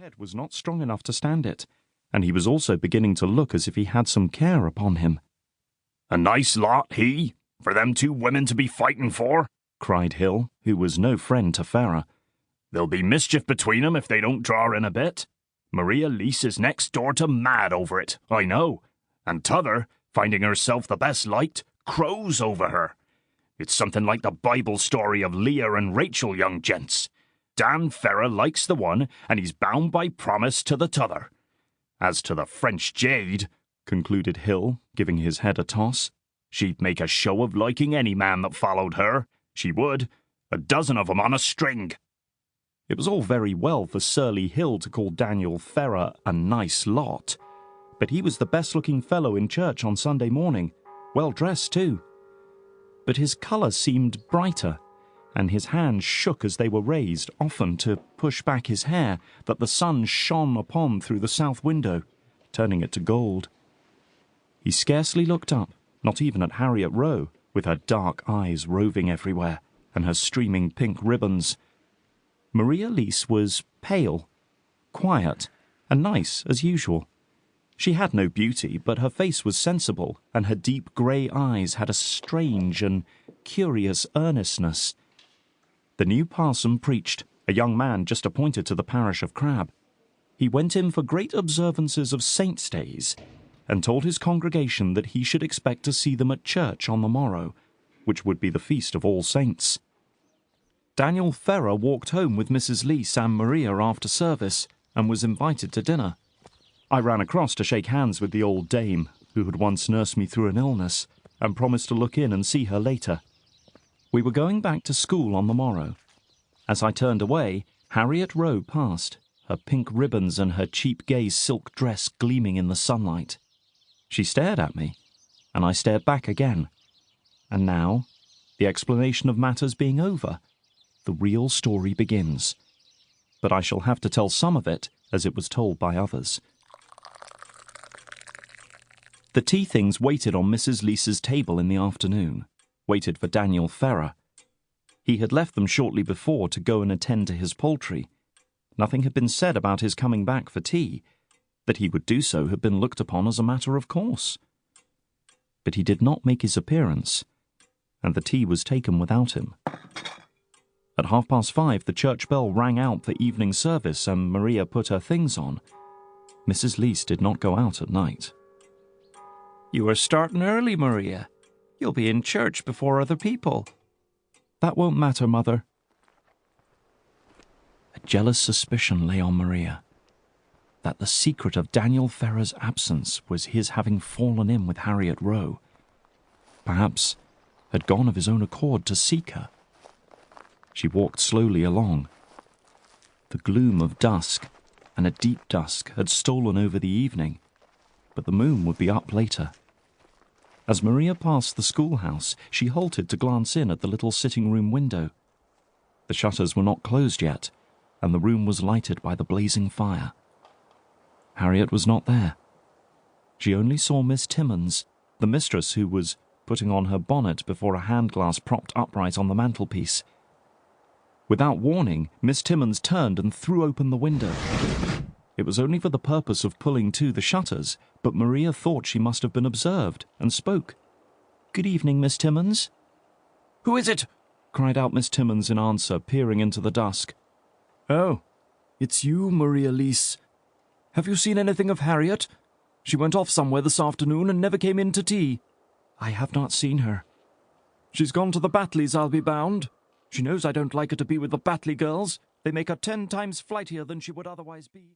head was not strong enough to stand it, and he was also beginning to look as if he had some care upon him. "A nice lot, he, for them two women to be fighting for," cried Hill, who was no friend to Farah. "There'll be mischief between 'em if they don't draw in a bit. Maria Lease is next door to mad over it, I know, and t'other, finding herself the best liked, crows over her. It's something like the Bible story of Leah and Rachel, young gents. Dan Farah likes the one, and he's bound by promise to the t'other. As to the French jade," concluded Hill, giving his head a toss, "she'd make a show of liking any man that followed her. She would. A dozen of 'em on a string." It was all very well for surly Hill to call Daniel Farah a nice lot, but he was the best-looking fellow in church on Sunday morning, well-dressed too. But his colour seemed brighter, and his hands shook as they were raised, often to push back his hair that the sun shone upon through the south window, turning it to gold. He scarcely looked up, not even at Harriet Rowe, with her dark eyes roving everywhere, and her streaming pink ribbons. Maria Lease was pale, quiet, and nice as usual. She had no beauty, but her face was sensible, and her deep grey eyes had a strange and curious earnestness. The new parson preached, a young man just appointed to the parish of Crab. He went in for great observances of saints' days, and told his congregation that he should expect to see them at church on the morrow, which would be the feast of All Saints. Daniel Farah walked home with Mrs. Lease and Maria after service, and was invited to dinner. I ran across to shake hands with the old dame, who had once nursed me through an illness, and promised to look in and see her later. We were going back to school on the morrow. As I turned away, Harriet Rowe passed, her pink ribbons and her cheap gay silk dress gleaming in the sunlight. She stared at me, and I stared back again. And now, the explanation of matters being over, the real story begins. But I shall have to tell some of it as it was told by others. The tea things waited on Mrs. Lease's table in the afternoon, waited for Daniel Farah. He had left them shortly before to go and attend to his poultry. Nothing had been said about his coming back for tea. That he would do so had been looked upon as a matter of course. But he did not make his appearance, and the tea was taken without him. At 5:30, the church bell rang out for evening service, and Maria put her things on. Mrs. Lease did not go out at night. "You are starting early, Maria. You'll be in church before other people." "That won't matter, Mother." A jealous suspicion lay on Maria, that the secret of Daniel Farah's absence was his having fallen in with Harriet Rowe. Perhaps had gone of his own accord to seek her. She walked slowly along. The gloom of dusk, and a deep dusk, had stolen over the evening, but the moon would be up later. As Maria passed the schoolhouse, she halted to glance in at the little sitting-room window. The shutters were not closed yet, and the room was lighted by the blazing fire. Harriet was not there. She only saw Miss Timmins, the mistress who was putting on her bonnet before a hand-glass propped upright on the mantelpiece. Without warning, Miss Timmins turned and threw open the window. It was only for the purpose of pulling to the shutters, but Maria thought she must have been observed, and spoke. "Good evening, Miss Timmins." "Who is it?" cried out Miss Timmins in answer, peering into the dusk. "Oh, it's you, Maria Lease. Have you seen anything of Harriet? She went off somewhere this afternoon and never came in to tea." "I have not seen her." "She's gone to the Batleys, I'll be bound. She knows I don't like her to be with the Batley girls. They make her 10 times flightier than she would otherwise be."